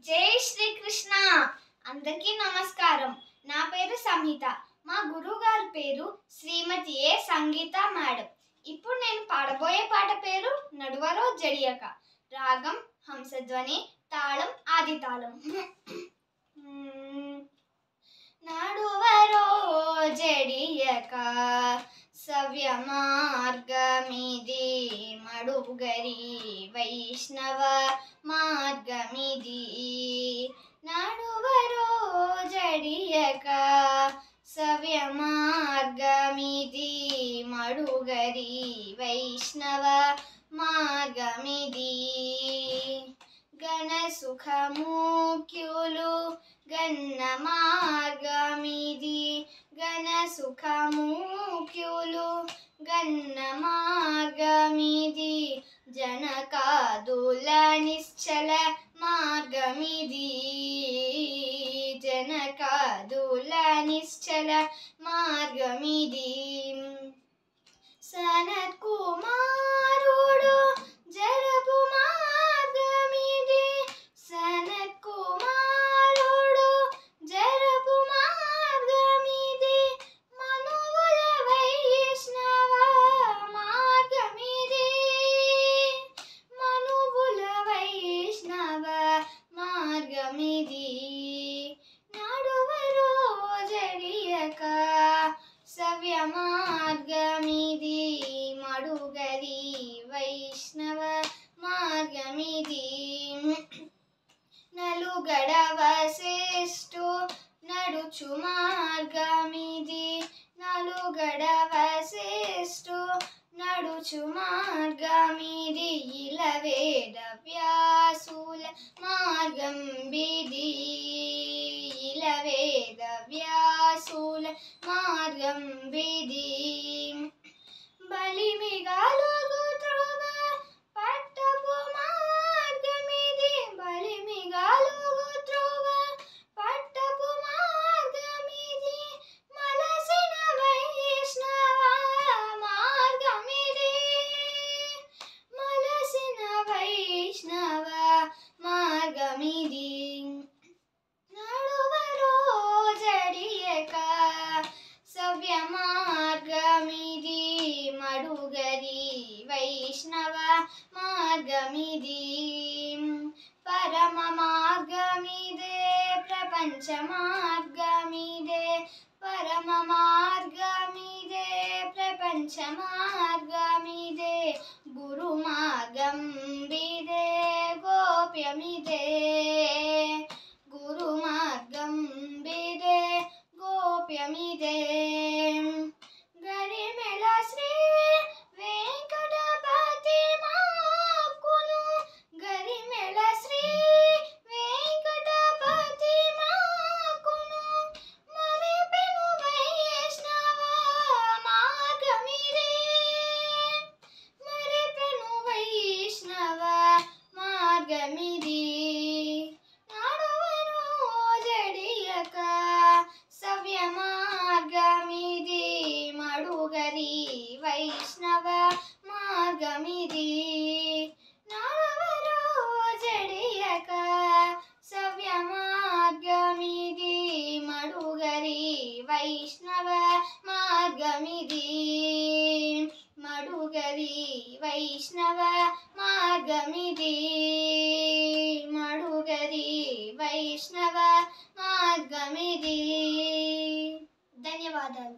జై శ్రీకృష్ణ. అందరికీ నమస్కారం. నా పేరు సంహిత. మా గురువు గారి పేరు శ్రీమతి ఏ సంగీత మేడం. ఇప్పుడు నేను పాడబోయే పాట పేరు నడువరో జడియక. రాగం హంసధ్వని, తాళం ఆది తాళం. నడువరో జడియక సవ్య మార్గమిది, మడుగరి వైష్ణవ మార్గమిది. నడువరో జడియక సవ్య మార్గమిది, మడుగరి వైష్ణవ మార్గమిది. గణ సుఖముఖ్యులు గన్న మార్గమిది, గణ సుఖముఖ్యులు గన్న మార్గమిది. జనకాదుల నిశ్చల మార్గమిది, జనకాదుల నిశ్చల మార్గమిది. సనత్ కుమారుడు జరపు మార్గమిది, సనత్ కుమారుడు జరపు మార్గమిది. మనువుల వైష్ణవ మార్గమిది, మనువుల వైష్ణవ మార్గమిది. నడువరో జడియక సవ్య మార్గమిది, మడుగరి వైష్ణవ మార్గమిది. నలుగడవ శ్రేష్ఠు నడుచు మార్గమిది, నలుగడవ శ్రేష్ఠు నడుచు మార్గమిది. ఇలవేద వ్యాసుల మార్గం బిది, ఇలవేద వ్యాసుల మార్గం బిది. బలిమిగాలుగు త్రోవ పట్టపు మార్గమిది, బలిమిగాలుగు త్రోవ పట్టపు మార్గమిది. మలసిన వైష్ణవ మార్గమిది, మలసిన వైష్ణవ మార్గమిది. నడువరో జడియక సవ్య మార్గమిది, మడుగరి వైష్ణవ మార్గమిది. పరమ మార్గమిదే ప్రపంచ మార్గమిదే, పరమ మార్గమిదే ప్రపంచ మార్గమిదే. గురు మార్గం బిదే గోప్యమిదే, గురు మార్గం బిదే గోప్యమిదే. గరిమెళ శ్రీ వెంకటపతి మాకును, గరిమెళ శ్రీ వెంకటపతి మాకును. మరిపెను వైష్ణవ మార్గమిది, మరిపెను వైష్ణవ మార్గమిది. నడువరో జడియక సవ్య మార్గమిది, మడుగరి వైష్ణవ మార్గమిది. నడువరో జడియక సవ్య మార్గమిది, మడుగరి వైష్ణవ మార్గమిది. మడుగరి వైష్ణవ మార్గమిది, మడుగరి వైష్ణవ మార్గమిది. ధన్యవాదాలు.